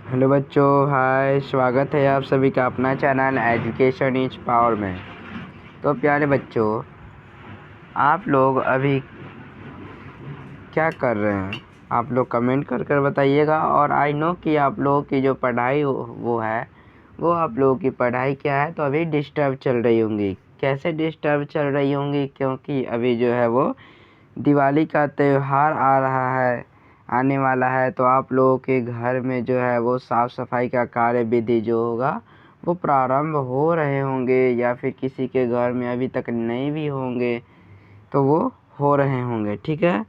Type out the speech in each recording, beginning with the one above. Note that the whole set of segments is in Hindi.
हेलो बच्चों, हाय। स्वागत है आप सभी का अपना चैनल एजुकेशन इज पावर में। तो प्यारे बच्चों, आप लोग अभी क्या कर रहे हैं? आप लोग कमेंट कर कर बताइएगा। और आई नो कि आप लोगों की जो पढ़ाई वो आप लोगों की पढ़ाई क्या है, तो अभी डिस्टर्ब चल रही होंगी। कैसे डिस्टर्ब चल रही होंगी? क्योंकि अभी जो है वो दिवाली का त्यौहार आ रहा है, आने वाला है। तो आप लोगों के घर में जो है वो साफ़ सफाई का कार्य विधि जो होगा वो प्रारंभ हो रहे होंगे, या फिर किसी के घर में अभी तक नहीं भी होंगे तो वो हो रहे होंगे। ठीक है,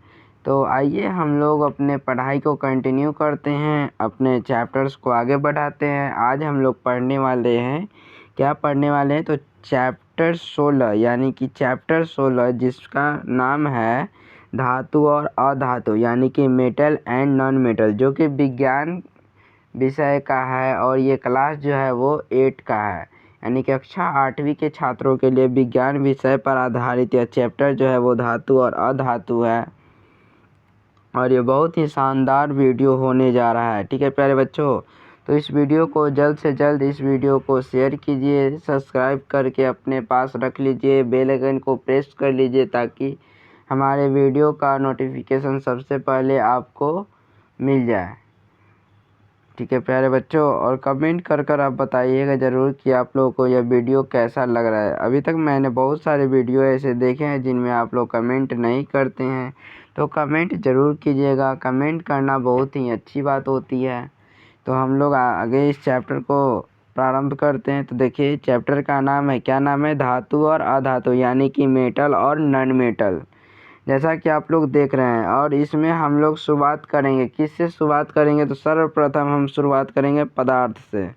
तो आइए हम लोग अपने पढ़ाई को कंटिन्यू करते हैं, अपने चैप्टर्स को आगे बढ़ाते हैं। आज हम लोग पढ़ने वाले हैं, क्या पढ़ने वाले हैं? तो चैप्टर 16 यानी कि चैप्टर 16 जिसका नाम है धातु और अधातु, यानी कि मेटल एंड नॉन मेटल, जो कि विज्ञान विषय का है। और ये क्लास जो है वो 8 का है, यानी कि कक्षा 8वीं के छात्रों के लिए विज्ञान विषय पर आधारित यह चैप्टर जो है वो धातु और अधातु है। और ये बहुत ही शानदार वीडियो होने जा रहा है। ठीक है प्यारे बच्चों, तो इस वीडियो को जल्द से जल्द इस वीडियो को शेयर कीजिए, सब्सक्राइब करके अपने पास रख लीजिए, बेल आइकन को प्रेस कर लीजिए ताकि हमारे वीडियो का नोटिफिकेशन सबसे पहले आपको मिल जाए। ठीक है प्यारे बच्चों, और कमेंट कर कर आप बताइएगा ज़रूर कि आप लोगों को यह वीडियो कैसा लग रहा है। अभी तक मैंने बहुत सारे वीडियो ऐसे देखे हैं जिनमें आप लोग कमेंट नहीं करते हैं, तो कमेंट ज़रूर कीजिएगा। कमेंट करना बहुत ही अच्छी बात होती है। तो हम लोग आगे इस चैप्टर को प्रारंभ करते हैं। तो देखिए, चैप्टर का नाम है, क्या नाम है? धातु और अधातु, यानी कि मेटल और नॉन मेटल, जैसा कि आप लोग देख रहे हैं। और इसमें हम लोग शुरुआत करेंगे, किससे शुरुआत करेंगे? तो सर्वप्रथम हम शुरुआत करेंगे पदार्थ से।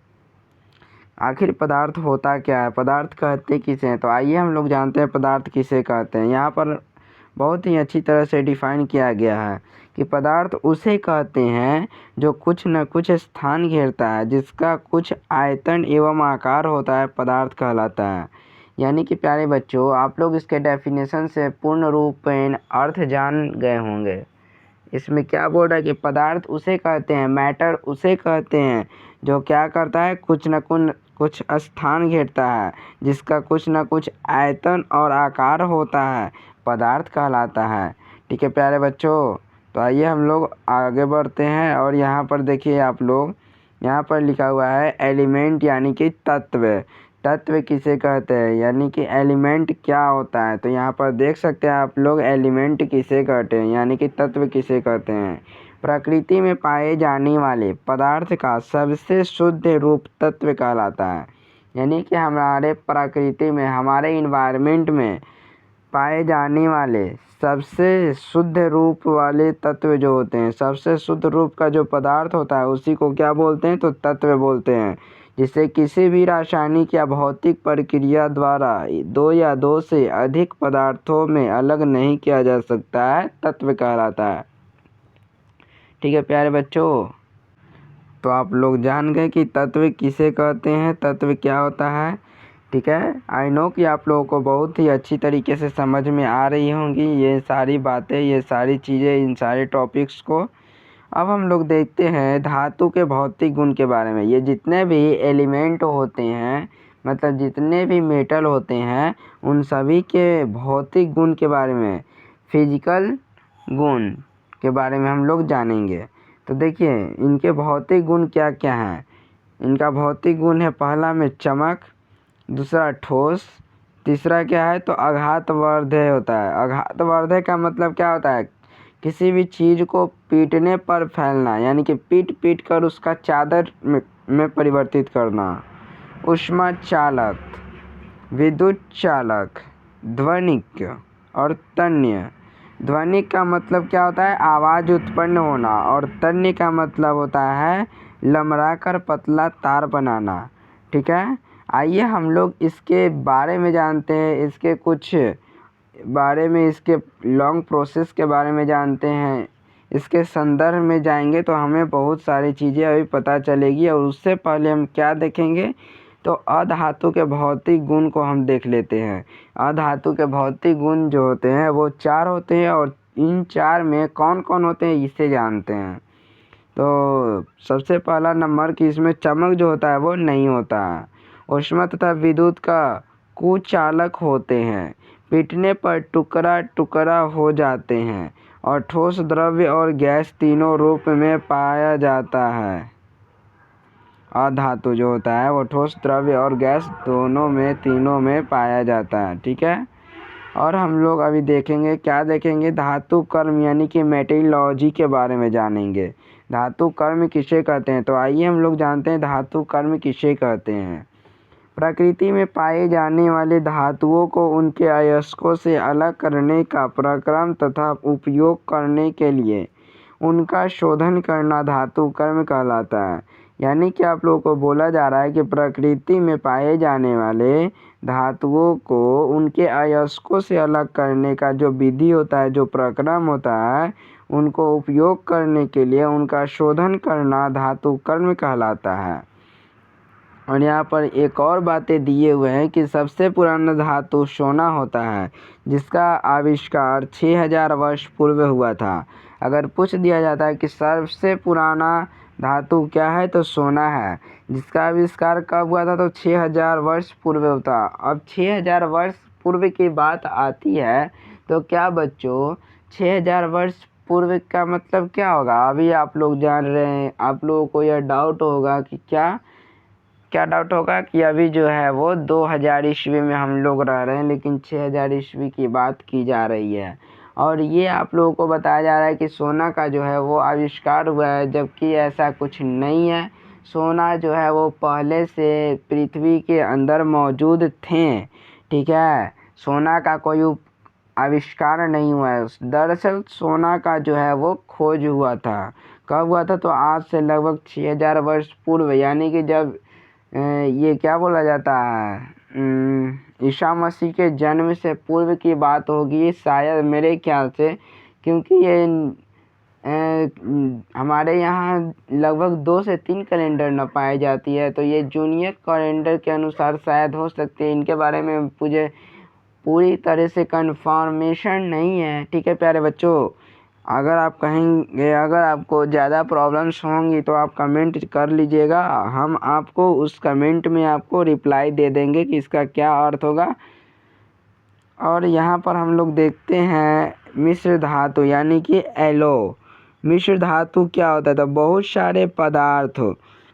आखिर पदार्थ होता क्या है, पदार्थ कहते किसे हैं? तो आइए हम लोग जानते हैं पदार्थ किसे कहते हैं। यहाँ पर बहुत ही अच्छी तरह से डिफाइन किया गया है कि पदार्थ उसे कहते हैं जो कुछ न कुछ स्थान घेरता है, जिसका कुछ आयतन एवं आकार होता है, पदार्थ कहलाता है। यानी कि प्यारे बच्चों, आप लोग इसके डेफिनेशन से पूर्ण रूप में अर्थ जान गए होंगे। इसमें क्या बोल रहा है कि पदार्थ उसे कहते हैं, मैटर उसे कहते हैं जो क्या करता है, कुछ स्थान घेरता है, जिसका कुछ न कुछ आयतन और आकार होता है, पदार्थ कहलाता है। ठीक है प्यारे बच्चों, तो आइए हम लोग आगे बढ़ते हैं। और यहाँ पर देखिए आप लोग, यहाँ पर लिखा हुआ है एलिमेंट, यानी कि तत्व। तत्व किसे कहते हैं, यानी कि एलिमेंट क्या होता है? तो यहाँ पर देख सकते हैं आप लोग, एलिमेंट किसे कहते हैं, यानी कि तत्व किसे कहते हैं? प्रकृति में पाए जाने वाले पदार्थ का सबसे शुद्ध रूप तत्व कहलाता है। यानी कि हमारे प्रकृति में, हमारे इन्वायरमेंट में पाए जाने वाले सबसे शुद्ध रूप वाले तत्व जो होते हैं, सबसे शुद्ध रूप का जो पदार्थ होता है उसी को क्या बोलते हैं? तो तत्व बोलते हैं। जिसे किसी भी रासायनिक या भौतिक प्रक्रिया द्वारा दो या दो से अधिक पदार्थों में अलग नहीं किया जा सकता है, तत्व कहलाता है। ठीक है प्यारे बच्चों, तो आप लोग जान गए कि तत्व किसे कहते हैं, तत्व क्या होता है। ठीक है, आई नो कि आप लोगों को बहुत ही अच्छी तरीके से समझ में आ रही होंगी ये सारी बातें, ये सारी चीज़ें, इन सारे टॉपिक्स को। अब हम लोग देखते हैं धातु के भौतिक गुण के बारे में। ये जितने भी एलिमेंट होते हैं, मतलब जितने भी मेटल होते हैं, उन सभी के भौतिक गुण के बारे में, फिजिकल गुण के बारे में हम लोग जानेंगे। तो देखिए, इनके भौतिक गुण क्या क्या हैं। इनका भौतिक गुण है, पहला में चमक, दूसरा ठोस, तीसरा क्या है? तो आघातवर्धक होता है। आघातवर्धक का मतलब क्या होता है? किसी भी चीज़ को पीटने पर फैलना, यानी कि पीट पीट कर उसका चादर में परिवर्तित करना। ऊष्मा चालक, विद्युत चालक, ध्वनिक और तन्य। ध्वनिक का मतलब क्या होता है? आवाज़ उत्पन्न होना। और तन्य का मतलब होता है लमराकर पतला तार बनाना। ठीक है, आइए हम लोग इसके बारे में जानते हैं, इसके कुछ बारे में, इसके लॉन्ग प्रोसेस के बारे में जानते हैं। इसके संदर्भ में जाएंगे तो हमें बहुत सारी चीज़ें अभी पता चलेगी। और उससे पहले हम क्या देखेंगे? तो अधातु के भौतिक गुण को हम देख लेते हैं। अधातु के भौतिक गुण जो होते हैं वो 4 होते हैं, और इन 4 में कौन कौन होते हैं इसे जानते हैं। तो सबसे पहला नंबर कि इसमें चमक जो होता है वो नहीं होता है। ऊष्मा तथा विद्युत का कुचालक होते हैं, पीटने पर टुकड़ा टुकड़ा हो जाते हैं और ठोस, द्रव्य और गैस तीनों रूप में पाया जाता है। और धातु जो होता है वो ठोस, द्रव्य और गैस तीनों में पाया जाता है। ठीक है। और हम लोग अभी देखेंगे, क्या देखेंगे, धातु कर्म यानी कि मेटलर्जी के बारे में जानेंगे। धातु कर्म किसे कहते हैं? तो आइए हम लोग जानते हैं धातु कर्म किसे कहते हैं। प्रकृति में पाए जाने वाले धातुओं को उनके अयस्कों से अलग करने का प्रक्रम तथा उपयोग करने के लिए उनका शोधन करना धातु कर्म कहलाता है। यानी कि आप लोगों को बोला जा रहा है कि प्रकृति में पाए जाने वाले धातुओं को उनके अयस्कों से अलग करने का जो विधि होता है, जो प्रक्रम होता है, उनको उपयोग करने के लिए उनका शोधन करना धातु कर्म कहलाता है। और यहाँ पर एक और बातें दिए हुए हैं कि सबसे पुराना धातु सोना होता है, जिसका आविष्कार 6000 वर्ष पूर्व हुआ था। अगर पूछ दिया जाता है कि सबसे पुराना धातु क्या है, तो सोना है, जिसका आविष्कार कब हुआ था, तो 6000 वर्ष पूर्व होता। अब 6000 वर्ष पूर्व की बात आती है तो क्या बच्चों 6000 वर्ष पूर्व का मतलब क्या होगा? अभी आप लोग जान रहे हैं, आप लोगों को यह डाउट होगा कि क्या डाउट होगा कि अभी जो है वो 2000 ईस्वी में हम लोग रह रहे हैं, लेकिन 6000 ईस्वी की बात की जा रही है। और ये आप लोगों को बताया जा रहा है कि सोना का जो है वो आविष्कार हुआ है, जबकि ऐसा कुछ नहीं है। सोना जो है वो पहले से पृथ्वी के अंदर मौजूद थे। ठीक है, सोना का कोई आविष्कार नहीं हुआ है। दरअसल सोना का जो है वो खोज हुआ था। कब हुआ था? तो आज से लगभग 6000 वर्ष पूर्व, यानी कि जब ये क्या बोला जाता है, ईसा मसीह के जन्म से पूर्व की बात होगी शायद, मेरे ख्याल से, क्योंकि ये हमारे यहाँ लगभग 2 से 3 कैलेंडर न पाई जाती है, तो ये जूनियर कैलेंडर के अनुसार शायद हो सकती है। इनके बारे में मुझे पूरी तरह से कंफर्मेशन नहीं है। ठीक है प्यारे बच्चों, अगर आप कहेंगे, अगर आपको ज़्यादा प्रॉब्लम्स होंगी तो आप कमेंट कर लीजिएगा, हम आपको उस कमेंट में आपको रिप्लाई दे देंगे कि इसका क्या अर्थ होगा। और यहाँ पर हम लोग देखते हैं मिश्र धातु यानी कि एलो। मिश्र धातु क्या होता है? तो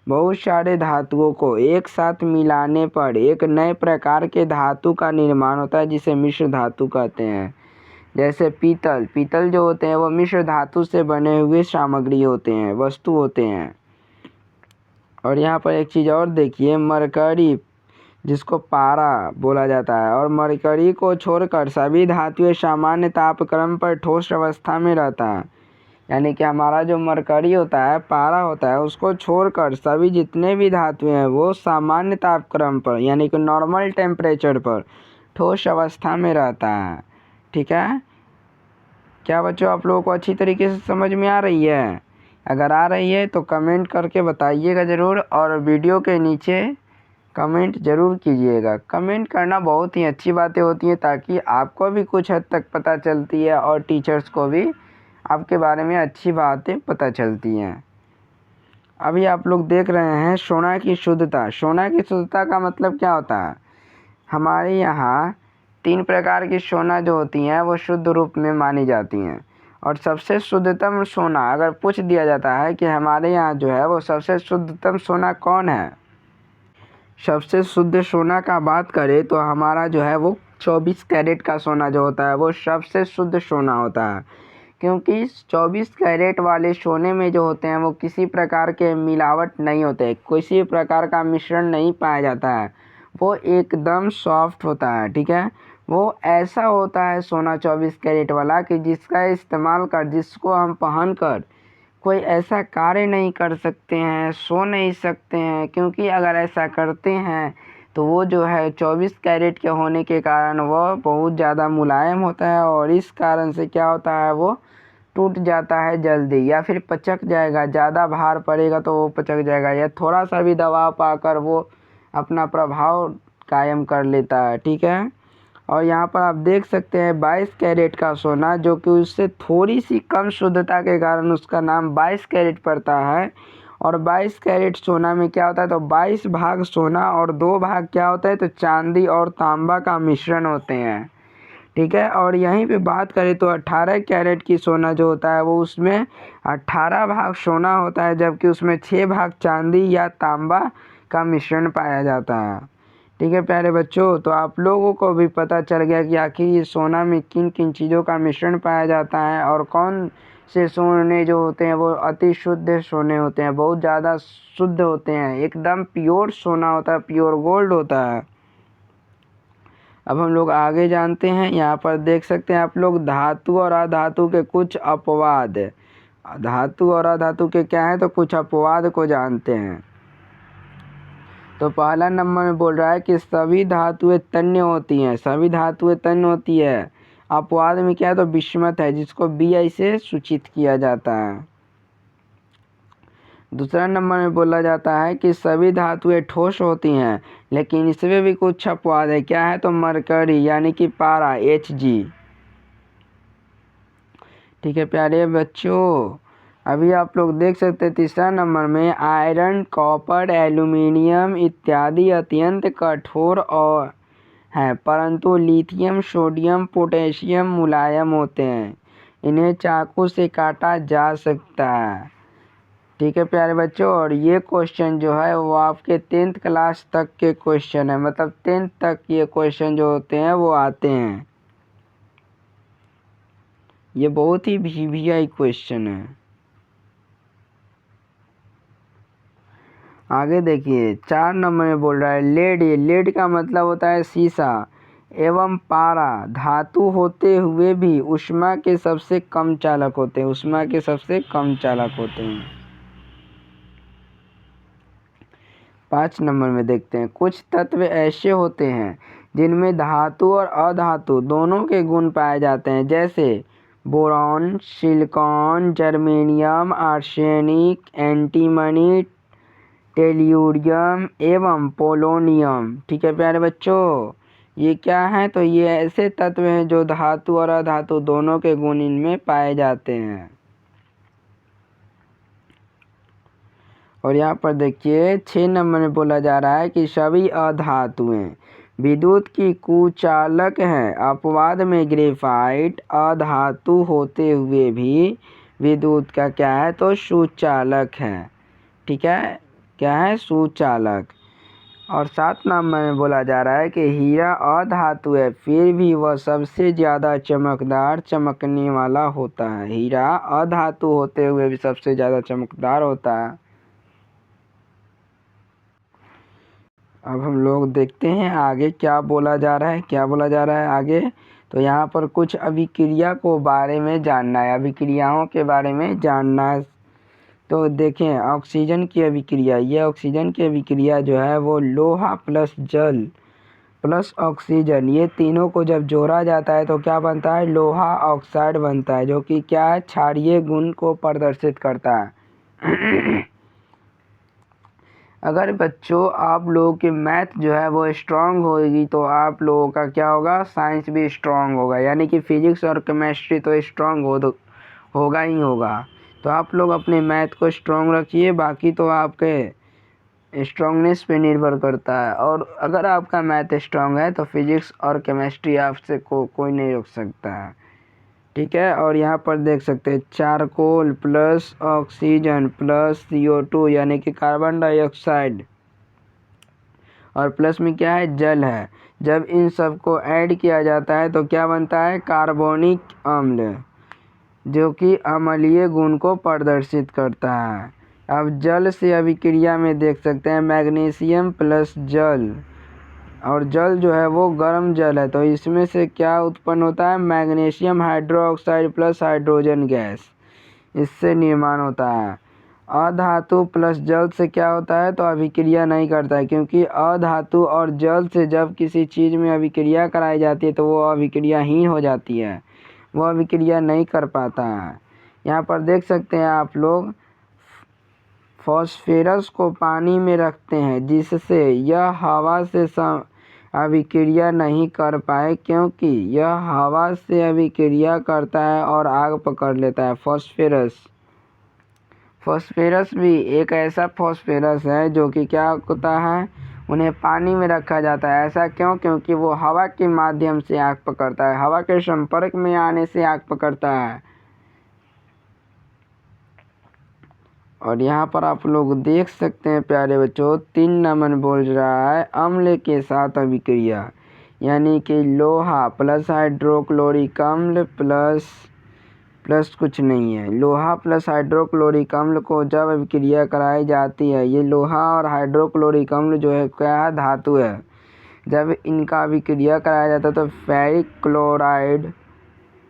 बहुत सारे धातुओं को एक साथ मिलाने पर एक नए प्रकार के धातु का निर्माण होता है, जिसे मिश्र धातु कहते हैं। जैसे पीतल जो होते हैं वो मिश्र धातु से बने हुए सामग्री होते हैं, वस्तु होते हैं। और यहाँ पर एक चीज़ और देखिए, मरकरी जिसको पारा बोला जाता है, और मरकरी को छोड़कर सभी धातुएं सामान्य तापक्रम पर ठोस अवस्था में रहता है। यानी कि हमारा जो मरकरी होता है, पारा होता है, उसको छोड़कर सभी जितने भी धातुएं हैं वो सामान्य तापक्रम पर यानी कि नॉर्मल टेम्परेचर पर ठोस अवस्था में रहता है। ठीक है, क्या बच्चों आप लोगों को अच्छी तरीके से समझ में आ रही है? अगर आ रही है तो कमेंट करके बताइएगा ज़रूर, और वीडियो के नीचे कमेंट ज़रूर कीजिएगा। कमेंट करना बहुत ही अच्छी बातें होती हैं, ताकि आपको भी कुछ हद तक पता चलती है और टीचर्स को भी आपके बारे में अच्छी बातें पता चलती हैं। अभी आप लोग देख रहे हैं सोना की शुद्धता। सोना की शुद्धता का मतलब क्या होता है? हमारे यहाँ 3 प्रकार की सोना जो होती हैं वो शुद्ध रूप में मानी जाती हैं। और सबसे शुद्धतम सोना, अगर पूछ दिया जाता है कि हमारे यहाँ जो है वो सबसे शुद्धतम सोना कौन है, सबसे शुद्ध सोना का बात करें तो हमारा जो है वो 24 कैरेट का सोना जो होता है वो सबसे शुद्ध सोना होता है। क्योंकि 24 कैरेट वाले सोने में जो होते हैं वो किसी प्रकार के मिलावट नहीं होते, किसी प्रकार का मिश्रण नहीं पाया जाता है, वो एकदम सॉफ्ट होता है। ठीक है, वो ऐसा होता है सोना 24 कैरेट वाला कि जिसको हम पहन कर कोई ऐसा कार्य नहीं कर सकते हैं, सो नहीं सकते हैं, क्योंकि अगर ऐसा करते हैं तो वो जो है 24 कैरेट के होने के कारण वो बहुत ज़्यादा मुलायम होता है, और इस कारण से क्या होता है वो टूट जाता है जल्दी, या फिर पचक जाएगा। ज़्यादा भार पड़ेगा तो वो पचक जाएगा, या थोड़ा सा भी दबाव पाकर वो अपना प्रभाव कायम कर लेता है। ठीक है, और यहाँ पर आप देख सकते हैं 22 कैरेट का सोना, जो कि उससे थोड़ी सी कम शुद्धता के कारण उसका नाम 22 कैरेट पड़ता है। और 22 कैरेट सोना में क्या होता है, तो 22 भाग सोना और 2 भाग क्या होता है, तो चांदी और तांबा का मिश्रण होते हैं। ठीक है। और यहीं पे बात करें तो 18 कैरेट की सोना जो होता है वो उसमें 18 भाग सोना होता है, जबकि उसमें 6 भाग चांदी या तांबा का मिश्रण पाया जाता है। ठीक है प्यारे बच्चों, तो आप लोगों को भी पता चल गया कि आखिर ये सोना में किन किन चीज़ों का मिश्रण पाया जाता है और कौन से सोने जो होते हैं वो अति शुद्ध सोने होते हैं, बहुत ज़्यादा शुद्ध होते हैं, एकदम प्योर सोना होता है, प्योर गोल्ड होता है। अब हम लोग आगे जानते हैं। यहाँ पर देख सकते हैं आप लोग धातु और अधातु के कुछ अपवाद। धातु और अधातु के क्या है, तो कुछ अपवाद को जानते हैं। तो पहला नंबर में बोल रहा है कि सभी धातुएं तन्य होती हैं, सभी धातुएं तन्य होती है। अपवाद में क्या है, तो विषमत है, जिसको Bi से सूचित किया जाता है। दूसरा नंबर में बोला जाता है कि सभी धातुएं ठोस होती हैं, लेकिन इसमें भी कुछ अपवाद है। क्या है, तो मरकरी यानी कि पारा Hg। ठीक है प्यारे बच्चों, अभी आप लोग देख सकते हैं तीसरा नंबर में आयरन, कॉपर, एल्यूमिनियम इत्यादि अत्यंत कठोर और हैं, परंतु लिथियम, सोडियम, पोटेशियम मुलायम होते हैं, इन्हें चाकू से काटा जा सकता है। ठीक है प्यारे बच्चों, और ये क्वेश्चन जो है वो आपके 10th क्लास तक के क्वेश्चन है, मतलब 10th तक ये क्वेश्चन जो होते हैं वो आते हैं। ये बहुत ही VVI क्वेश्चन है। आगे देखिए 4 नंबर में बोल रहा है लेड। ये लेड का मतलब होता है सीसा एवं पारा धातु होते हुए भी ऊष्मा के सबसे कम चालक होते हैं, ऊष्मा के सबसे कम चालक होते हैं। 5 नंबर में देखते हैं कुछ तत्व ऐसे होते हैं जिनमें धातु और अधातु दोनों के गुण पाए जाते हैं, जैसे boron, silicon, germanium, arsenic, antimony, tellurium एवं पोलोनियम। ठीक है प्यारे बच्चों, ये क्या है, तो ये ऐसे तत्व हैं जो धातु और अधातु दोनों के गुण इनमें पाए जाते हैं। और यहाँ पर देखिए 6 नंबर में बोला जा रहा है कि सभी अधातुएं विद्युत की कुचालक हैं। अपवाद में ग्रेफाइट अधातु होते हुए भी विद्युत का क्या है, तो सुचालक है। ठीक है, क्या है, सुचालक। और 7 नंबर में बोला जा रहा है कि हीरा अधातु है, फिर भी वह सबसे ज़्यादा चमकदार चमकने वाला होता है। हीरा अधातु होते हुए भी सबसे ज़्यादा चमकदार होता है। अब हम लोग देखते हैं आगे क्या बोला जा रहा है, क्या बोला जा रहा है आगे। तो यहाँ पर कुछ अभिक्रिया को बारे में जानना है, अभिक्रियाओं के बारे में जानना है। तो देखें ऑक्सीजन की अभिक्रिया, ये ऑक्सीजन की अभिक्रिया जो है वो लोहा प्लस जल प्लस ऑक्सीजन, ये तीनों को जब जोड़ा जाता है तो क्या बनता है, लोहा ऑक्साइड बनता है, जो कि क्या है, क्षारीय गुण को प्रदर्शित करता है। अगर बच्चों आप लोगों की मैथ जो है वो स्ट्रांग होगी तो आप लोगों का क्या होगा, साइंस भी स्ट्रांग होगा, यानी कि फिजिक्स और केमिस्ट्री तो स्ट्रांग होगा ही होगा। तो आप लोग अपने मैथ को स्ट्रांग रखिए, बाकी तो आपके स्ट्रांगनेस पे निर्भर करता है। और अगर आपका मैथ स्ट्रांग है तो फिजिक्स और केमिस्ट्री आपसे कोई नहीं रोक सकता है। ठीक है, और यहाँ पर देख सकते हैं charcoal plus oxygen plus CO2 यानी कि कार्बन डाइऑक्साइड, और प्लस में क्या है, जल है। जब इन सब को ऐड किया जाता है तो क्या बनता है, कार्बोनिक अम्ल, जो कि अम्लीय गुण को प्रदर्शित करता है। अब जल से अभिक्रिया में देख सकते हैं मैग्नीशियम प्लस जल, और जल जो है वो गर्म जल है, तो इसमें से क्या उत्पन्न होता है, magnesium hydroxide plus hydrogen gas, इससे निर्माण होता है। अधातु प्लस जल से क्या होता है, तो अभिक्रिया नहीं करता है, क्योंकि अधातु और जल से जब किसी चीज़ में अभिक्रिया कराई जाती है तो वो अभिक्रियाहीन हो जाती है, वो अभिक्रिया नहीं कर पाता है। यहाँ पर देख सकते हैं आप लोग फॉस्फेरस को पानी में रखते हैं, जिससे यह हवा से अभिक्रिया नहीं कर पाए क्योंकि यह हवा से अभिक्रिया करता है और आग पकड़ लेता है। फॉस्फेरस भी एक ऐसा फॉस्फेरस है जो कि क्या होता है, उन्हें पानी में रखा जाता है। ऐसा क्यों? क्योंकि वो हवा के माध्यम से आग पकड़ता है, हवा के संपर्क में आने से आग पकड़ता है। और यहाँ पर आप लोग देख सकते हैं प्यारे बच्चों, 3 नंबर बोल रहा है अम्ल के साथ अभिक्रिया, यानी कि लोहा प्लस हाइड्रोक्लोरिक अम्ल प्लस कुछ नहीं है। लोहा प्लस हाइड्रोक्लोरिक अम्ल को जब अभिक्रिया कराई जाती है, ये लोहा और हाइड्रोक्लोरिक अम्ल जो है क्या है, धातु है। जब इनका अभिक्रिया कराया जाता है तो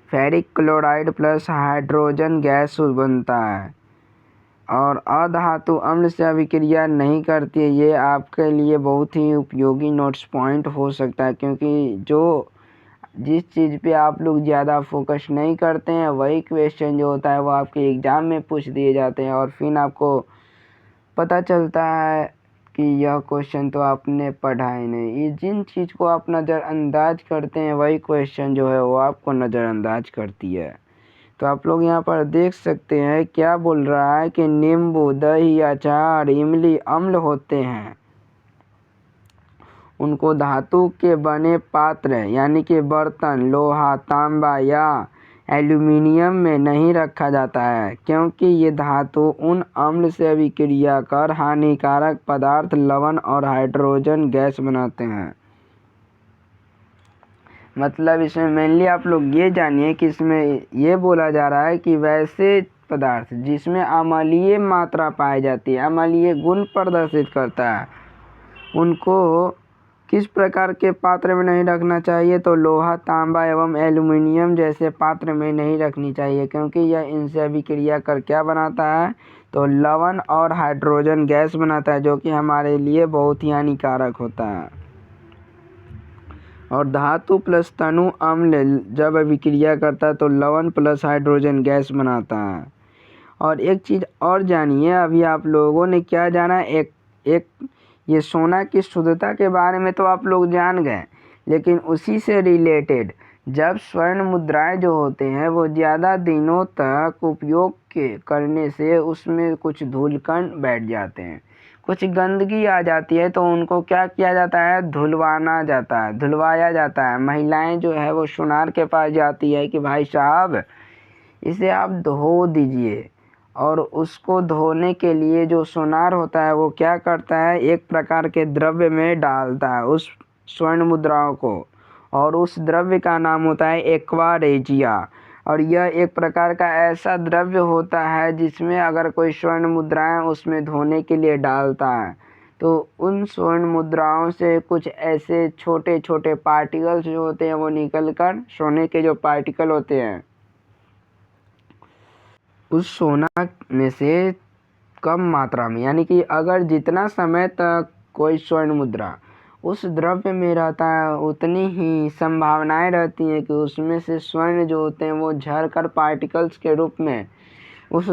ferric chloride plus hydrogen gas बनता है और अधातु अम्ल से अभिक्रिया नहीं करती है। ये आपके लिए बहुत ही उपयोगी नोट्स पॉइंट हो सकता है, क्योंकि जिस चीज़ पे आप लोग ज़्यादा फोकस नहीं करते हैं वही क्वेश्चन जो होता है वो आपके एग्ज़ाम में पूछ दिए जाते हैं और फिर आपको पता चलता है कि यह क्वेश्चन तो आपने पढ़ा ही नहीं। ये जिन चीज़ को आप नज़रअंदाज करते हैं वही क्वेश्चन जो है वो आपको नज़रअंदाज करती है। तो आप लोग यहाँ पर देख सकते हैं क्या बोल रहा है कि नींबू, दही, अचार, इमली अम्ल होते हैं। उनको धातु के बने पात्र यानी कि बर्तन, लोहा, तांबा या एल्यूमीनियम में नहीं रखा जाता है, क्योंकि ये धातु उन अम्ल से अभिक्रिया कर हानिकारक पदार्थ लवण और हाइड्रोजन गैस बनाते हैं। मतलब इसमें मेनली आप लोग ये जानिए कि इसमें ये बोला जा रहा है कि वैसे पदार्थ जिसमें अम्लीय मात्रा पाई जाती है, अम्लीय गुण प्रदर्शित करता है, उनको किस प्रकार के पात्र में नहीं रखना चाहिए? तो लोहा, तांबा एवं एल्यूमीनियम जैसे पात्र में नहीं रखनी चाहिए, क्योंकि यह इनसे अभिक्रिया कर क्या बनाता है? तो लवण और हाइड्रोजन गैस बनाता है, जो कि हमारे लिए बहुत ही हानिकारक होता है। और धातु प्लस तनु अम्ल जब अभिक्रिया करता है तो लवण प्लस हाइड्रोजन गैस बनाता है। और एक चीज़ और जानिए, अभी आप लोगों ने क्या जाना, एक ये सोना की शुद्धता के बारे में तो आप लोग जान गए, लेकिन उसी से रिलेटेड जब स्वर्ण मुद्राएं जो होते हैं वो ज़्यादा दिनों तक उपयोग करने से उसमें कुछ धूलकण बैठ जाते हैं, कुछ गंदगी आ जाती है, तो उनको क्या किया जाता है? धुलवाया जाता है। महिलाएं जो है वो सुनार के पास जाती है कि भाई साहब इसे आप धो दीजिए, और उसको धोने के लिए जो सोनार होता है वो क्या करता है? एक प्रकार के द्रव्य में डालता है उस स्वर्ण मुद्राओं को, और उस द्रव्य का नाम होता है एक्वा रेजिया। और यह एक प्रकार का ऐसा द्रव्य होता है जिसमें अगर कोई स्वर्ण मुद्राएं उसमें धोने के लिए डालता है तो उन स्वर्ण मुद्राओं से कुछ ऐसे छोटे छोटे पार्टिकल्स जो होते हैं वो निकलकर सोने के जो पार्टिकल होते हैं उस सोना में से कम मात्रा में, यानी कि अगर जितना समय तक कोई स्वर्ण मुद्रा उस द्रव्य में रहता है उतनी ही संभावनाएं रहती हैं कि उसमें से स्वर्ण जो होते हैं वो झरकर पार्टिकल्स के रूप में उस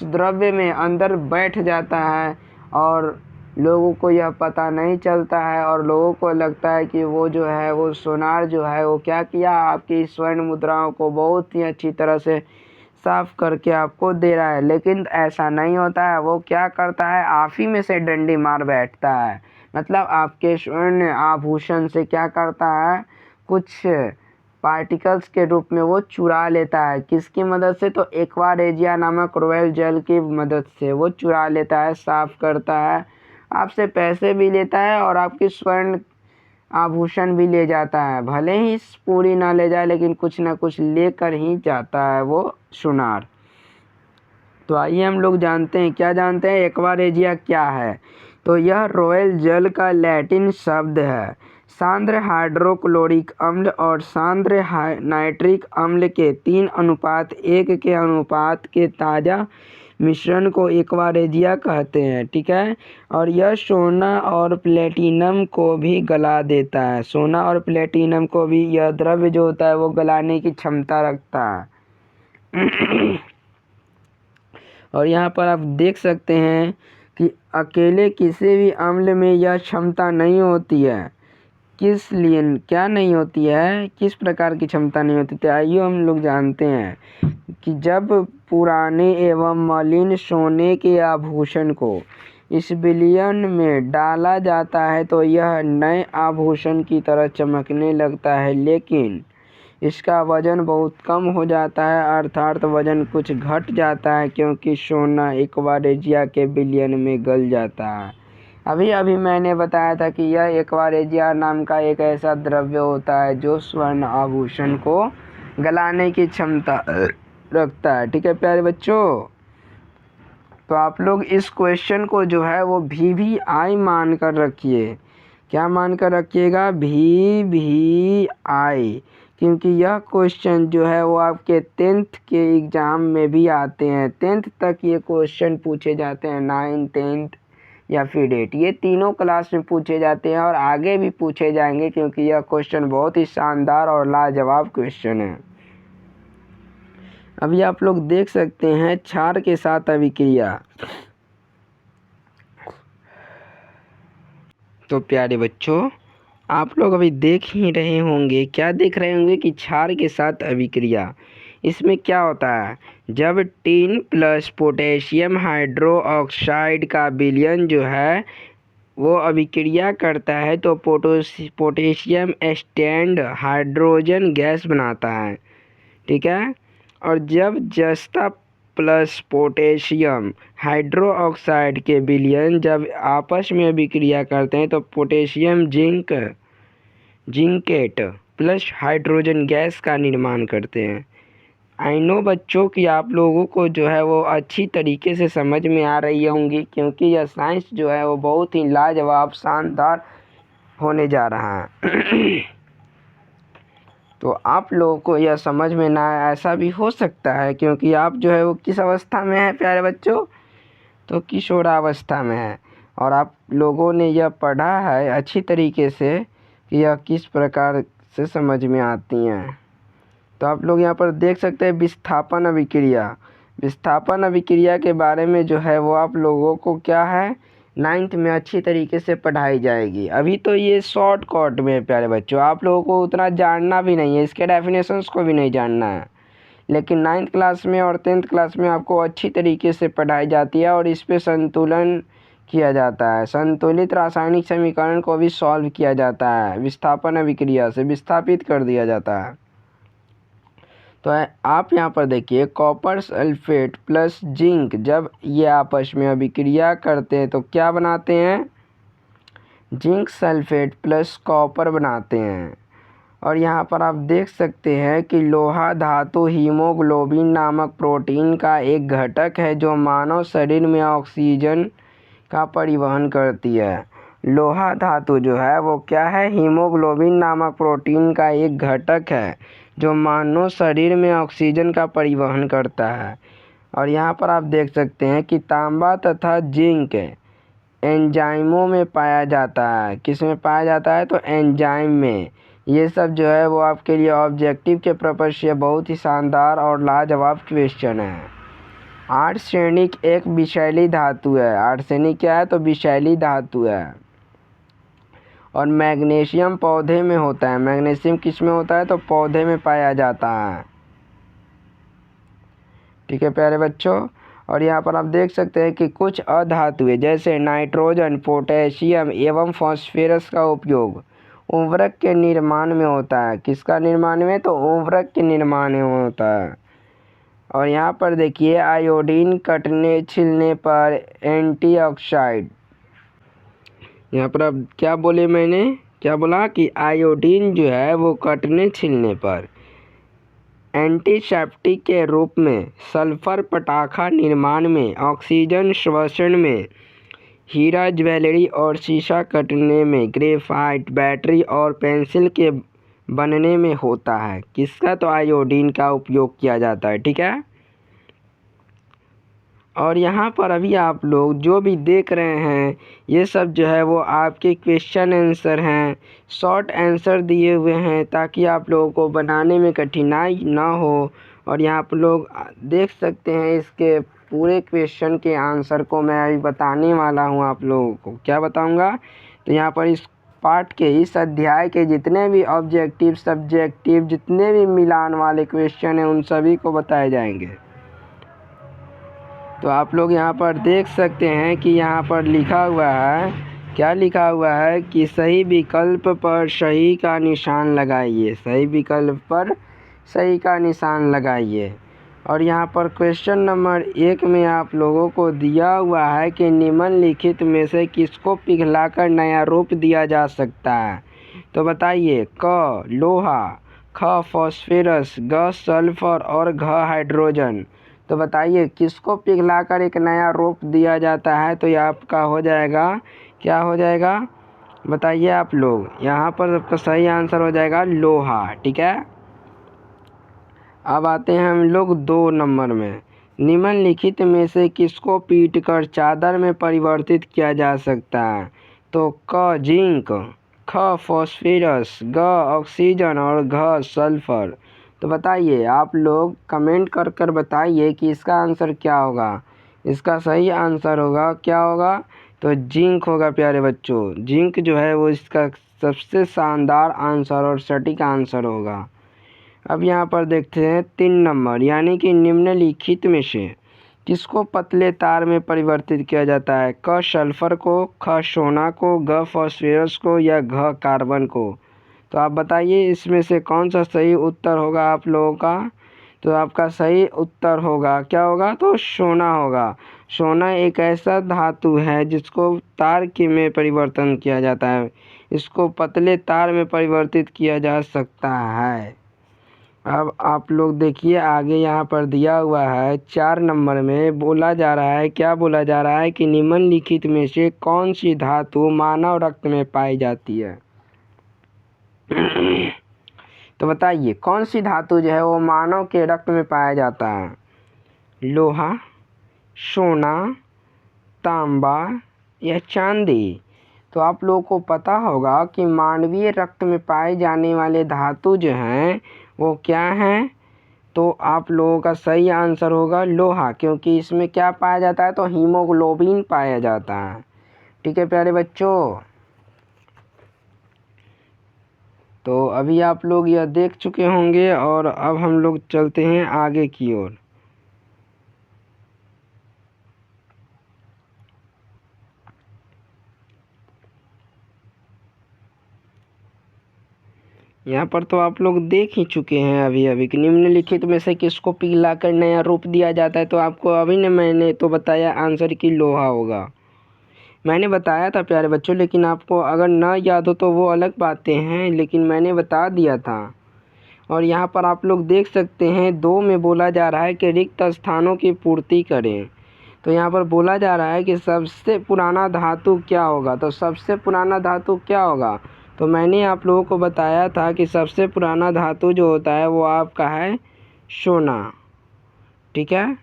द्रव्य में अंदर बैठ जाता है, और लोगों को यह पता नहीं चलता है और लोगों को लगता है कि वो जो है वो सोनार जो है वो क्या किया, आपकी स्वर्ण मुद्राओं को बहुत ही अच्छी तरह से साफ करके आपको दे रहा है। लेकिन ऐसा नहीं होता है, वो क्या करता है? आप ही में से डंडी मार बैठता है। मतलब आपके स्वर्ण आभूषण से क्या करता है? कुछ पार्टिकल्स के रूप में वो चुरा लेता है। किसकी मदद से? तो एक्वा रेजिया नामक रॉयल जेल की मदद से वो चुरा लेता है, साफ करता है, आपसे पैसे भी लेता है और आपकी स्वर्ण आभूषण भी ले जाता है। भले ही पूरी ना ले जाए लेकिन कुछ ना कुछ लेकर ही जाता है वो सुनार। तो आइए हम लोग जानते हैं, क्या जानते हैं एक्वा रेजिया क्या है? तो यह रॉयल जेल का लैटिन शब्द है। सांद्र हाइड्रोक्लोरिक अम्ल और सांद्र नाइट्रिक अम्ल के 3:1 के अनुपात के ताज़ा मिश्रण को एक्वा रेजिया कहते हैं। ठीक है, और यह सोना और प्लेटिनम को भी गला देता है। सोना और प्लेटिनम को भी यह द्रव्य जो होता है वो गलाने की क्षमता रखता है। और यहाँ पर आप देख सकते हैं कि अकेले किसी भी अम्ल में यह क्षमता नहीं होती है। किस लिए क्या नहीं होती है, किस प्रकार की क्षमता नहीं होती? तो आइए हम लोग जानते हैं कि जब पुराने एवं मलिन सोने के आभूषण को इस विलयन में डाला जाता है तो यह नए आभूषण की तरह चमकने लगता है, लेकिन इसका वजन बहुत कम हो जाता है, अर्थात वजन कुछ घट जाता है, क्योंकि सोना एक्वारेजिया के विलयन में गल जाता है। अभी अभी मैंने बताया था कि यह एक्वारेजिया नाम का एक ऐसा द्रव्य होता है जो स्वर्ण आभूषण को गलाने की क्षमता रखता है। ठीक है प्यारे बच्चों, तो आप लोग इस क्वेश्चन को जो है वो VVI मान कर रखिए। क्या मान कर रखिएगा? VVI, क्योंकि यह क्वेश्चन जो है वो आपके 10th के एग्ज़ाम में भी आते हैं। 10th तक ये क्वेश्चन पूछे जाते हैं, 9, 10th या फिर 8, ये तीनों क्लास में पूछे जाते हैं और आगे भी पूछे जाएंगे, क्योंकि यह क्वेश्चन बहुत ही शानदार और लाजवाब क्वेश्चन है। अभी आप लोग देख सकते हैं क्षार के साथ अभिक्रिया। तो प्यारे बच्चों, आप लोग अभी देख ही रहे होंगे, क्या देख रहे होंगे कि क्षार के साथ अभिक्रिया। इसमें क्या होता है, जब टिन प्लस पोटेशियम हाइड्रोक्साइड का विलयन जो है वो अभिक्रिया करता है तो पोटेशियम स्टैंड हाइड्रोजन गैस बनाता है। ठीक है, और जब जस्ता प्लस पोटेशियम हाइड्रोक्साइड के विलयन जब आपस में अभिक्रिया करते हैं तो potassium zincate plus hydrogen gas का निर्माण करते हैं। आई नो बच्चों कि आप लोगों को जो है वो अच्छी तरीके से समझ में आ रही होंगी, क्योंकि यह साइंस जो है वो बहुत ही लाजवाब शानदार होने जा रहा है। तो आप लोगों को यह समझ में ना आए ऐसा भी हो सकता है, क्योंकि आप जो है वो किस अवस्था में है प्यारे बच्चों? तो किशोरावस्था में है, और आप लोगों ने यह पढ़ा है अच्छी तरीके से कि यह किस प्रकार से समझ में आती हैं। तो आप लोग यहाँ पर देख सकते हैं विस्थापन अभिक्रिया। विस्थापन अभिक्रिया के बारे में जो है वो आप लोगों को क्या है 9th में अच्छी तरीके से पढ़ाई जाएगी। अभी तो ये शॉर्टकट में है प्यारे बच्चों, आप लोगों को उतना जानना भी नहीं है, इसके डेफिनेशंस को भी नहीं जानना है, लेकिन 9th क्लास में और 10th क्लास में आपको अच्छी तरीके से पढ़ाई जाती है और इस पे संतुलन किया जाता है। संतुलित रासायनिक समीकरण को भी सॉल्व किया जाता है, विस्थापन अभिक्रिया से विस्थापित कर दिया जाता है। तो आप यहाँ पर देखिए कॉपर सल्फेट प्लस जिंक जब ये आपस में अभिक्रिया करते हैं तो क्या बनाते हैं? जिंक सल्फेट प्लस कॉपर बनाते हैं। और यहाँ पर आप देख सकते हैं कि लोहा धातु हीमोग्लोबिन नामक प्रोटीन का एक घटक है जो मानव शरीर में ऑक्सीजन का परिवहन करती है। लोहा धातु जो है वो क्या है? हीमोग्लोबिन नामक प्रोटीन का एक घटक है जो मानव शरीर में ऑक्सीजन का परिवहन करता है। और यहाँ पर आप देख सकते हैं कि तांबा तथा जिंक एंजाइमों में पाया जाता है। किस में पाया जाता है? तो एंजाइम में। ये सब जो है वो आपके लिए ऑब्जेक्टिव के पर्पज से बहुत ही शानदार और लाजवाब क्वेश्चन है। आर्सेनिक एक विषैली धातु है। आर्सेनिक क्या है? तो विषैली धातु है। और मैग्नीशियम पौधे में होता है। मैग्नीशियम किस में होता है? तो पौधे में पाया जाता है। ठीक है प्यारे बच्चों, और यहाँ पर आप देख सकते हैं कि कुछ अधातुएं जैसे नाइट्रोजन, पोटेशियम एवं फॉस्फोरस का उपयोग उर्वरक के निर्माण में होता है। किसका निर्माण में? तो उर्वरक के निर्माण में होता है। और यहाँ पर देखिए आयोडीन कटने छिलने पर एंटीऑक्साइड। यहाँ पर अब क्या बोले मैंने? क्या बोला कि आयोडीन जो है वो कटने छिलने पर एंटीसेप्टिक के रूप में, सल्फर पटाखा निर्माण में, ऑक्सीजन श्वसन में, हीरा ज्वेलरी और शीशा कटने में, ग्रेफाइट बैटरी और पेंसिल के बनने में होता है। किसका? तो आयोडीन का उपयोग किया जाता है। ठीक है, और यहाँ पर अभी आप लोग जो भी देख रहे हैं ये सब जो है वो आपके क्वेश्चन आंसर हैं, शॉर्ट आंसर दिए हुए हैं ताकि आप लोगों को बनाने में कठिनाई ना हो। और यहाँ पर लोग देख सकते हैं इसके पूरे क्वेश्चन के आंसर को मैं अभी बताने वाला हूँ आप लोगों को। क्या बताऊँगा? तो यहाँ पर इस पार्ट के, इस अध्याय के जितने भी ऑब्जेक्टिव, सब्जेक्टिव, जितने भी मिलान वाले क्वेश्चन हैं उन सभी को बताए जाएंगे। तो आप लोग यहाँ पर देख सकते हैं कि यहाँ पर लिखा हुआ है, क्या लिखा हुआ है कि सही विकल्प पर सही का निशान लगाइए। सही विकल्प पर सही का निशान लगाइए। और यहाँ पर क्वेश्चन नंबर 1 में आप लोगों को दिया हुआ है कि निम्नलिखित में से किसको पिघलाकर नया रूप दिया जा सकता है। तो बताइए, क लोहा, ख फॉस्फेरस, ग सल्फर और घ हाइड्रोजन। तो बताइए किसको पिघलाकर एक नया रूप दिया जाता है। तो ये आपका हो जाएगा, क्या हो जाएगा बताइए आप लोग। यहाँ पर आपका सही आंसर हो जाएगा लोहा। ठीक है, अब आते हैं हम लोग 2 नंबर में। निम्नलिखित में से किसको पीटकर चादर में परिवर्तित किया जा सकता है। तो क जिंक, ख फॉस्फेरस, ग ऑक्सीजन और घ सल्फर। तो बताइए आप लोग कमेंट कर कर बताइए कि इसका आंसर क्या होगा। इसका सही आंसर होगा, क्या होगा? तो जिंक होगा प्यारे बच्चों। जिंक जो है वो इसका सबसे शानदार आंसर और सटीक आंसर होगा। अब यहाँ पर देखते हैं 3 नंबर, यानी कि निम्नलिखित में से किसको पतले तार में परिवर्तित किया जाता है। क सल्फर को, ख सोना को, ग फॉस्फेरस को या घ कार्बन को। तो आप बताइए इसमें से कौन सा सही उत्तर होगा आप लोगों का। तो आपका सही उत्तर होगा, क्या होगा? तो सोना होगा। सोना एक ऐसा धातु है जिसको तार के में परिवर्तन किया जाता है। इसको पतले तार में परिवर्तित किया जा सकता है। अब आप लोग देखिए आगे, यहाँ पर दिया हुआ है 4 नंबर में बोला जा रहा है, क्या बोला जा रहा है कि निम्नलिखित में से कौन सी धातु मानव रक्त में पाई जाती है। तो बताइए कौन सी धातु जो है वो मानव के रक्त में पाया जाता है। लोहा, सोना, तांबा या चांदी। तो आप लोगों को पता होगा कि मानवीय रक्त में पाए जाने वाले धातु जो हैं वो क्या हैं। तो आप लोगों का सही आंसर होगा लोहा, क्योंकि इसमें क्या पाया जाता है? तो हीमोग्लोबिन पाया जाता है। ठीक है प्यारे बच्चों, तो अभी आप लोग यह देख चुके होंगे और अब हम लोग चलते हैं आगे की ओर। यहाँ पर तो आप लोग देख ही चुके हैं अभी अभी कि निम्नलिखित में से किसको पिघलाकर नया रूप दिया जाता है। तो आपको अभी ने मैंने तो बताया आंसर की लोहा होगा। मैंने बताया था प्यारे बच्चों, लेकिन आपको अगर ना याद हो तो वो अलग बातें हैं, लेकिन मैंने बता दिया था। और यहाँ पर आप लोग देख सकते हैं 2 में बोला जा रहा है कि रिक्त स्थानों की पूर्ति करें। तो यहाँ पर बोला जा रहा है कि सबसे पुराना धातु क्या होगा। तो सबसे पुराना धातु क्या होगा? तो मैंने आप लोगों को बताया था कि सबसे पुराना धातु जो होता है वो आपका है सोना। ठीक है,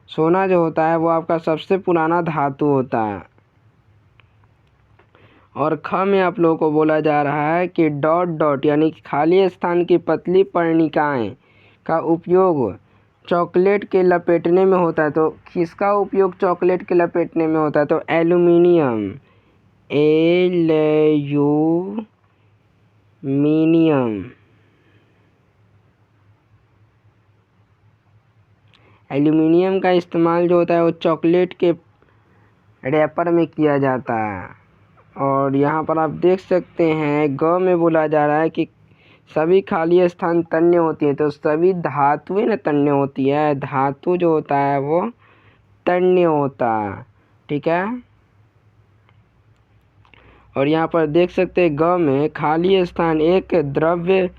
सोना जो होता है वो आपका सबसे पुराना धातु होता है। और ख में आप लोगों को बोला जा रहा है कि डॉट डॉट यानी खाली स्थान की पतली पर्णिकाएं का उपयोग चॉकलेट के लपेटने में होता है। तो किसका उपयोग चॉकलेट के लपेटने में होता है? तो एल्यूमिनियम, एल्यूमिनियम का इस्तेमाल जो होता है वो चॉकलेट के रैपर में किया जाता है। और यहाँ पर आप देख सकते हैं ग में बोला जा रहा है कि सभी खाली स्थान तन्य होती है। तो सभी धातुएं न तन्य होती है, धातु जो होता है वो तन्य होता है। ठीक है, और यहाँ पर देख सकते हैं ग में खाली स्थान एक द्रव्य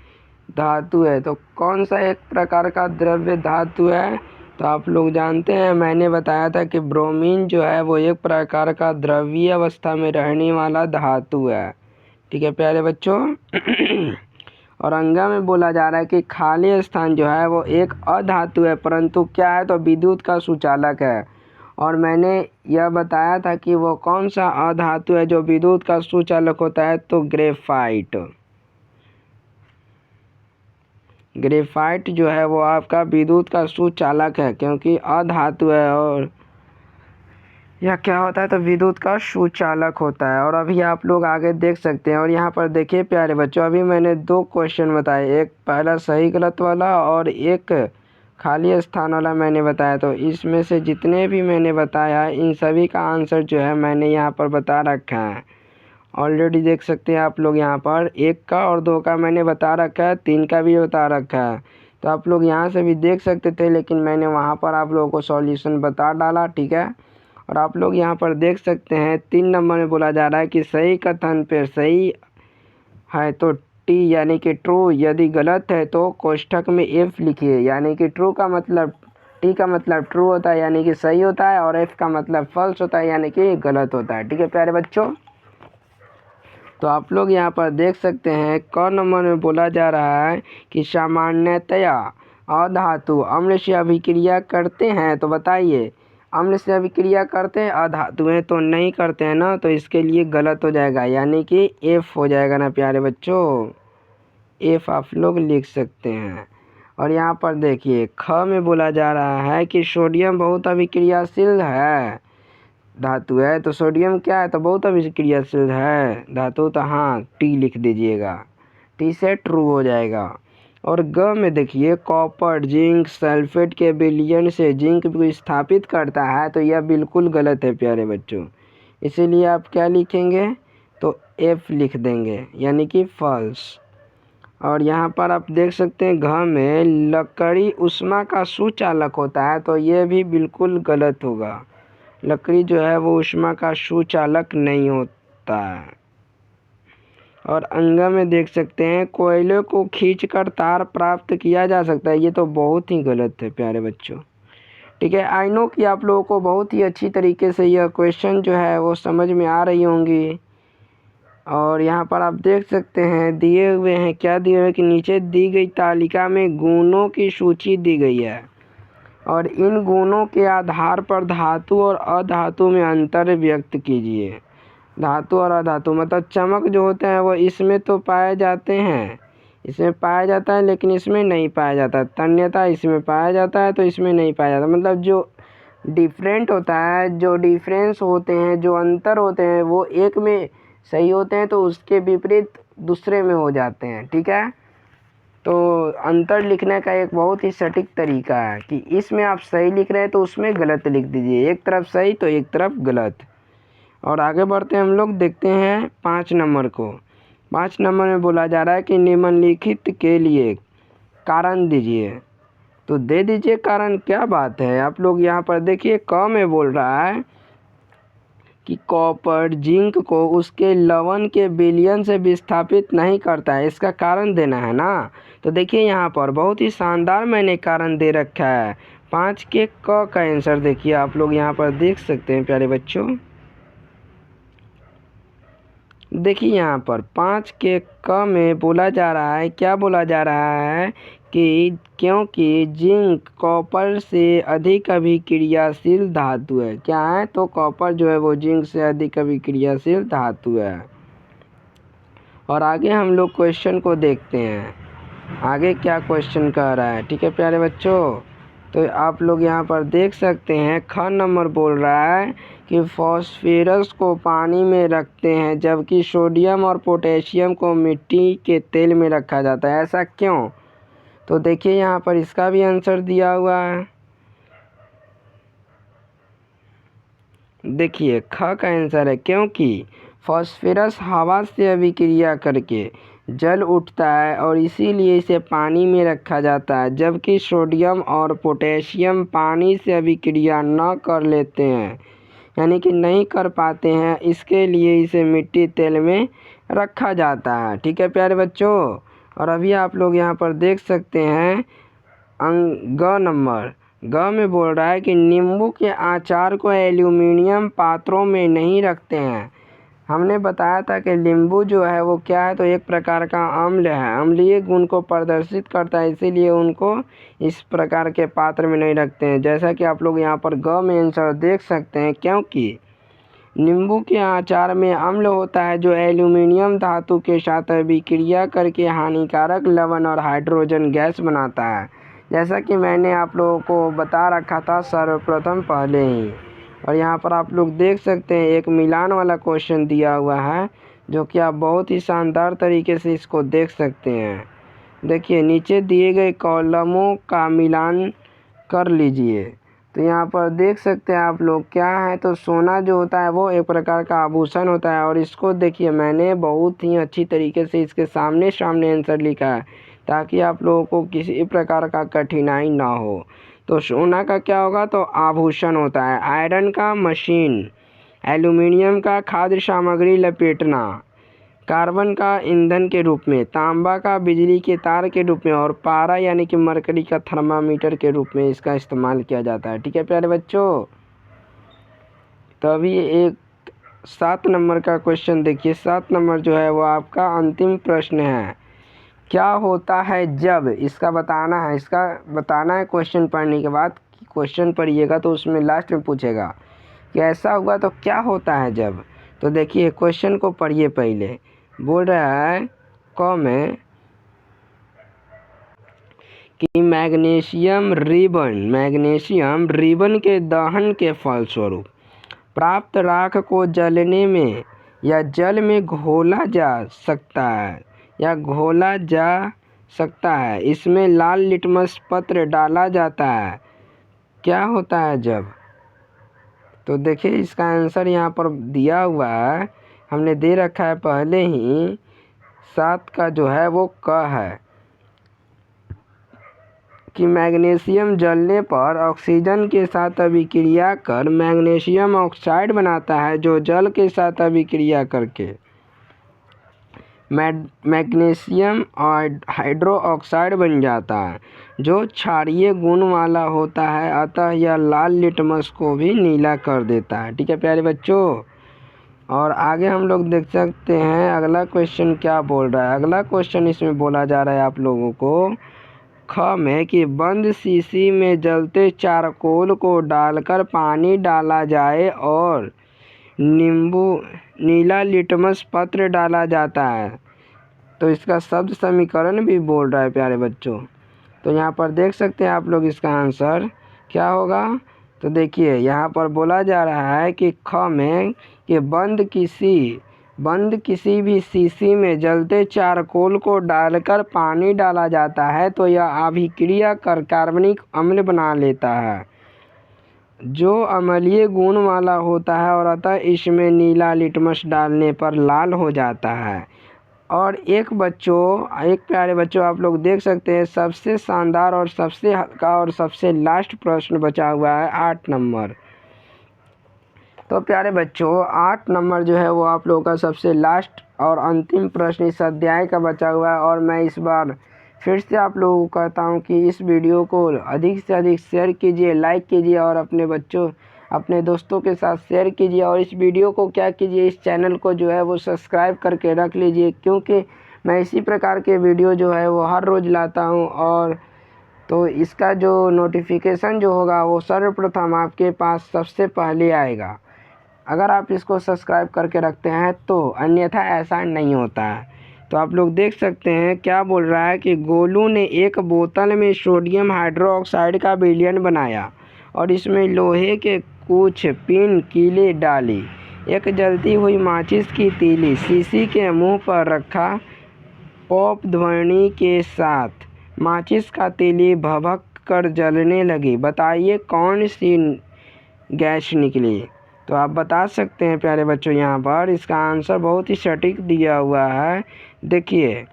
धातु है। तो कौन सा एक प्रकार का द्रव्य धातु है? तो आप लोग जानते हैं, मैंने बताया था कि ब्रोमीन जो है वो एक प्रकार का द्रव्य अवस्था में रहने वाला धातु है। ठीक है प्यारे बच्चों। और अंगा में बोला जा रहा है कि खाली स्थान जो है वो एक अधातु है, परंतु क्या है? तो विद्युत का सुचालक है। और मैंने यह बताया था कि वो कौन सा अधातु है जो विद्युत का सुचालक होता है। तो ग्रेफाइट। ग्रेफाइट जो है वो आपका विद्युत का सुचालक है, क्योंकि अधातु है और यह क्या होता है तो विद्युत का सुचालक होता है। और अभी आप लोग आगे देख सकते हैं। और यहाँ पर देखिए प्यारे बच्चों, अभी मैंने 2 क्वेश्चन बताए, एक पहला सही गलत वाला और एक खाली स्थान वाला मैंने बताया। तो इसमें से जितने भी मैंने बताया इन सभी का आंसर जो है मैंने यहाँ पर बता रखा है। ऑलरेडी देख सकते हैं आप लोग, यहाँ पर 1 का और 2 का मैंने बता रखा है, 3 का भी बता रखा है। तो आप लोग यहाँ से भी देख सकते थे, लेकिन मैंने वहाँ पर आप लोगों को सॉल्यूशन बता डाला, ठीक है। और आप लोग यहाँ पर देख सकते हैं 3 नंबर में बोला जा रहा है कि सही कथन पे सही है तो टी यानी कि ट्रू, यदि गलत है तो कोष्ठक में एफ लिखिए। यानी कि ट्रू का मतलब, टी का मतलब ट्रू होता है यानी कि सही होता है, और एफ का मतलब फॉल्स होता है यानी कि गलत होता है, ठीक है प्यारे बच्चों। तो आप लोग यहाँ पर देख सकते हैं क नंबर में बोला जा रहा है कि सामान्यतया अधातु अम्ल से अभिक्रिया करते हैं। तो बताइए, अम्ल से अभिक्रिया करते हैं अधातु हैं तो नहीं करते हैं ना, तो इसके लिए गलत हो जाएगा, यानी कि एफ हो जाएगा ना प्यारे बच्चों। एफ आप लोग लिख सकते हैं। और यहाँ पर देखिए ख में बोला जा रहा है कि सोडियम बहुत अभिक्रियाशील है, धातु है तो सोडियम क्या है तो बहुत अभिक्रियाशील है, धातु तो हाँ टी लिख दीजिएगा, टी से ट्रू हो जाएगा। और ग में देखिए कॉपर जिंक सल्फेट के विलयन से जिंक को स्थापित करता है, तो यह बिल्कुल गलत है प्यारे बच्चों। इसीलिए आप क्या लिखेंगे तो एफ लिख देंगे, यानी कि फॉल्स। और यहाँ पर आप देख सकते हैं घ में लकड़ी ऊष्मा का सुचालक होता है, तो यह भी बिल्कुल गलत होगा। लकड़ी जो है वो ऊष्मा का सुचालक नहीं होता है। और अंग में देख सकते हैं कोयले को खींचकर तार प्राप्त किया जा सकता है, ये तो बहुत ही गलत है प्यारे बच्चों, ठीक है। आई नो कि आप लोगों को बहुत ही अच्छी तरीके से यह क्वेश्चन जो है वो समझ में आ रही होंगी। और यहाँ पर आप देख सकते हैं दिए हुए हैं, क्या दिए हुए कि नीचे दी गई तालिका में गुणों की सूची दी गई है, और इन गुणों के आधार पर धातु और अधातु में अंतर व्यक्त कीजिए। धातु और अधातु मतलब चमक जो होते हैं वो इसमें तो पाए जाते हैं, इसमें पाया जाता है लेकिन इसमें नहीं पाया जाता। तन्यता इसमें पाया जाता है तो इसमें नहीं पाया जाता। मतलब जो डिफरेंट होता है, जो डिफरेंस होते हैं, जो अंतर होते हैं वो एक में सही होते हैं तो उसके विपरीत दूसरे में हो जाते हैं, ठीक है। तो अंतर लिखने का एक बहुत ही सटीक तरीका है कि इसमें आप सही लिख रहे हैं तो उसमें गलत लिख दीजिए, एक तरफ सही तो एक तरफ गलत। और आगे बढ़ते हैं हम लोग, देखते हैं 5 नंबर को। 5 नंबर में बोला जा रहा है कि निम्नलिखित के लिए कारण दीजिए। तो दे दीजिए कारण, क्या बात है। आप लोग यहाँ पर देखिए क में बोल रहा है कि कॉपर जिंक को उसके लवण के विलयन से विस्थापित नहीं करता है, इसका कारण देना है ना। तो देखिए यहाँ पर बहुत ही शानदार मैंने कारण दे रखा है। 5 के क का आंसर देखिए, आप लोग यहाँ पर देख सकते हैं प्यारे बच्चों। देखिए यहाँ पर 5 के क में बोला जा रहा है, क्या बोला जा रहा है कि क्योंकि जिंक कॉपर से अधिक अभिक्रियाशील धातु है। क्या है तो कॉपर जो है वो जिंक से अधिक अभिक्रियाशील धातु है। और आगे हम लोग क्वेश्चन को देखते हैं, आगे क्या क्वेश्चन कह रहा है, ठीक है प्यारे बच्चों। तो आप लोग यहाँ पर देख सकते हैं ख नंबर बोल रहा है कि फॉस्फेरस को पानी में रखते हैं जबकि सोडियम और पोटेशियम को मिट्टी के तेल में रखा जाता है, ऐसा क्यों। तो देखिए यहाँ पर इसका भी आंसर दिया हुआ है। देखिए ख का आंसर है क्योंकि फॉस्फेरस हवा से अभिक्रिया करके जल उठता है और इसीलिए इसे पानी में रखा जाता है, जबकि सोडियम और पोटेशियम पानी से अभिक्रिया न कर लेते हैं, यानी कि नहीं कर पाते हैं, इसके लिए इसे मिट्टी तेल में रखा जाता है, ठीक है प्यारे बच्चों। और अभी आप लोग यहाँ पर देख सकते हैं ग नंबर, ग में बोल रहा है कि नींबू के अचार को एल्यूमिनियम पात्रों में नहीं रखते हैं। हमने बताया था कि नींबू जो है वो क्या है तो एक प्रकार का अम्ल है, अम्लीय गुण को प्रदर्शित करता है, इसीलिए उनको इस प्रकार के पात्र में नहीं रखते हैं। जैसा कि आप लोग यहाँ पर ग में आंसर देख सकते हैं, क्योंकि नींबू के अचार में अम्ल होता है जो एल्यूमीनियम धातु के साथ अभिक्रिया करके हानिकारक लवण और हाइड्रोजन गैस बनाता है। जैसा कि मैंने आप लोगों को बता रखा था सर्वप्रथम पहले ही। और यहाँ पर आप लोग देख सकते हैं एक मिलान वाला क्वेश्चन दिया हुआ है, जो कि आप बहुत ही शानदार तरीके से इसको देख सकते हैं। देखिए नीचे दिए गए कॉलमों का मिलान कर लीजिए। तो यहाँ पर देख सकते हैं आप लोग क्या है, तो सोना जो होता है वो एक प्रकार का आभूषण होता है। और इसको देखिए मैंने बहुत ही अच्छी तरीके से इसके सामने आंसर लिखा है, ताकि आप लोगों को किसी प्रकार का कठिनाई ना हो। तो सोना का क्या होगा, तो आभूषण होता है। आयरन का मशीन, एल्यूमिनियम का खाद्य सामग्री लपेटना, कार्बन का ईंधन के रूप में, तांबा का बिजली के तार के रूप में, और पारा यानी कि मरकरी का थर्मामीटर के रूप में इसका इस्तेमाल किया जाता है। ठीक है प्यारे बच्चों, तो अभी एक 7 नंबर का क्वेश्चन देखिए। 7 नंबर जो है वो आपका अंतिम प्रश्न है। क्या होता है जब, इसका बताना है, क्वेश्चन पढ़ने के बाद। क्वेश्चन पढ़िएगा तो उसमें लास्ट में पूछेगा कि ऐसा हुआ तो क्या होता है जब। तो देखिए क्वेश्चन को पढ़िए पहले। बोल रहा है क में कि मैग्नीशियम रिबन के दहन के फलस्वरूप प्राप्त राख को जलने में या जल में घोला जा सकता है इसमें लाल लिटमस पत्र डाला जाता है। क्या होता है जब। तो देखिए इसका आंसर यहाँ पर दिया हुआ है, हमने दे रखा है पहले ही। 7 का जो है वो क है कि मैग्नीशियम जलने पर ऑक्सीजन के साथ अभिक्रिया कर मैग्नीशियम ऑक्साइड बनाता है, जो जल के साथ अभिक्रिया करके मैग्नीशियम हाइड्रो ऑक्साइड बन जाता है, जो क्षारीय गुण वाला होता है। अतः यह लाल लिटमस को भी नीला कर देता है। ठीक है प्यारे बच्चों, और आगे हम लोग देख सकते हैं अगला क्वेश्चन क्या बोल रहा है। अगला क्वेश्चन इसमें बोला जा रहा है आप लोगों को ख में कि बंद शीशी में जलते चारकोल को डालकर पानी डाला जाए और नीला लिटमस पत्र डाला जाता है। तो इसका शब्द समीकरण भी बोल रहा है प्यारे बच्चों। तो यहाँ पर देख सकते हैं आप लोग इसका आंसर क्या होगा। तो देखिए यहाँ पर बोला जा रहा है कि ख में कि बंद किसी भी शीशी में जलते चारकोल को डालकर पानी डाला जाता है तो यह अभिक्रिया कर कार्बनिक अम्ल बना लेता है, जो अम्लीय गुण वाला होता है, और अतः इसमें नीला लिटमस डालने पर लाल हो जाता है। और एक प्यारे बच्चों आप लोग देख सकते हैं सबसे शानदार और सबसे हल्का और सबसे लास्ट प्रश्न बचा हुआ है 8 नंबर। तो प्यारे बच्चों 8 नंबर जो है वो आप लोगों का सबसे लास्ट और अंतिम प्रश्न इस अध्याय का बचा हुआ है। और मैं इस बार फिर से आप लोगों को कहता हूँ कि इस वीडियो को अधिक से अधिक शेयर कीजिए, लाइक कीजिए और अपने दोस्तों के साथ शेयर कीजिए। और इस वीडियो को क्या कीजिए, इस चैनल को जो है वो सब्सक्राइब करके रख लीजिए, क्योंकि मैं इसी प्रकार के वीडियो जो है वो हर रोज़ लाता हूँ। और तो इसका जो नोटिफिकेशन जो होगा वो सर्वप्रथम आपके पास सबसे पहले आएगा, अगर आप इसको सब्सक्राइब करके रखते हैं तो, अन्यथा ऐसा नहीं होता है। तो आप लोग देख सकते हैं क्या बोल रहा है कि गोलू ने एक बोतल में सोडियम हाइड्रोक्साइड का विलयन बनाया और इसमें लोहे के कुछ पिन कीले डाली, एक जलती हुई माचिस की तीली शीशी के मुंह पर रखा, पॉप ध्वनि के साथ माचिस का तीली भभक कर जलने लगी, बताइए कौन सी गैस निकली। तो आप बता सकते हैं प्यारे बच्चों, यहाँ पर इसका आंसर बहुत ही सटीक दिया हुआ है। देखिए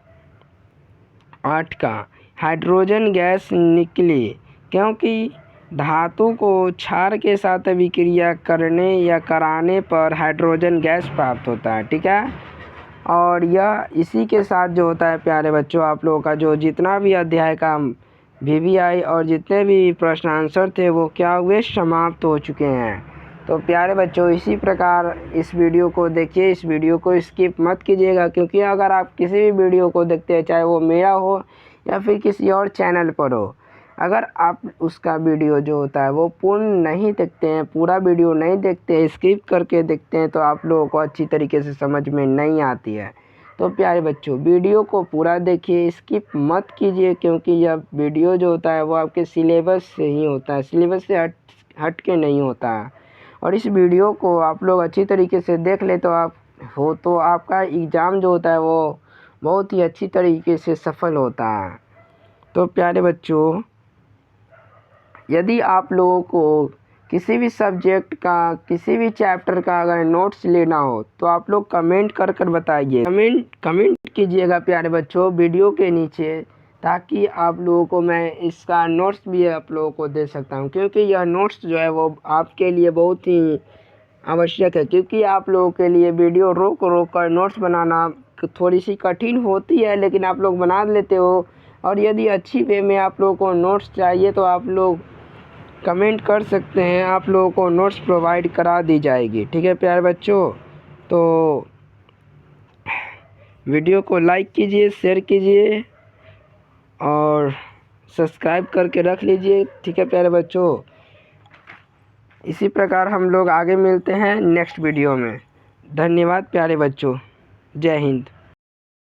8 का हाइड्रोजन गैस निकली, क्योंकि धातु को क्षार के साथ अभिक्रिया करने या कराने पर हाइड्रोजन गैस प्राप्त होता है। ठीक है, और यह इसी के साथ जो होता है प्यारे बच्चों, आप लोगों का जो जितना भी अध्याय का VVI और जितने भी प्रश्न आंसर थे वो क्या हुए, समाप्त हो चुके हैं। तो प्यारे बच्चों इसी प्रकार इस वीडियो को देखिए, इस वीडियो को स्किप मत कीजिएगा, क्योंकि अगर आप किसी भी वीडियो को देखते हैं, चाहे वो मेरा हो या फिर किसी और चैनल पर हो, अगर आप उसका वीडियो जो होता है वो पूर्ण नहीं देखते हैं, पूरा वीडियो नहीं देखते हैं, स्किप करके देखते हैं, तो आप लोगों को अच्छी तरीके से समझ में नहीं आती है। तो प्यारे बच्चों, वीडियो को पूरा देखिए, स्किप मत कीजिए, क्योंकि यह वीडियो जो होता है वो आपके सिलेबस से ही होता है, सिलेबस से हट के नहीं होता है। और इस वीडियो को आप लोग अच्छी तरीके से देख ले तो आपका एग्ज़ाम जो होता है वो बहुत ही अच्छी तरीके से सफल होता है। तो प्यारे बच्चों, यदि आप लोगों को किसी भी सब्जेक्ट का, किसी भी चैप्टर का अगर नोट्स लेना हो तो आप लोग कमेंट कर बताइए, कमेंट कीजिएगा प्यारे बच्चों वीडियो के नीचे, ताकि आप लोगों को मैं इसका नोट्स भी आप लोगों को दे सकता हूं, क्योंकि यह नोट्स जो है वो आपके लिए बहुत ही आवश्यक है। क्योंकि आप लोगों के लिए वीडियो रोक कर नोट्स बनाना थोड़ी सी कठिन होती है, लेकिन आप लोग बना लेते हो। और यदि अच्छी वे में आप लोगों को नोट्स चाहिए तो आप लोग कमेंट कर सकते हैं, आप लोगों को नोट्स प्रोवाइड करा दी जाएगी। ठीक है प्यारे बच्चों, तो वीडियो को लाइक कीजिए, शेयर कीजिए और सब्सक्राइब करके रख लीजिए। ठीक है प्यारे बच्चों, इसी प्रकार हम लोग आगे मिलते हैं नेक्स्ट वीडियो में। धन्यवाद प्यारे बच्चों, जय हिंद।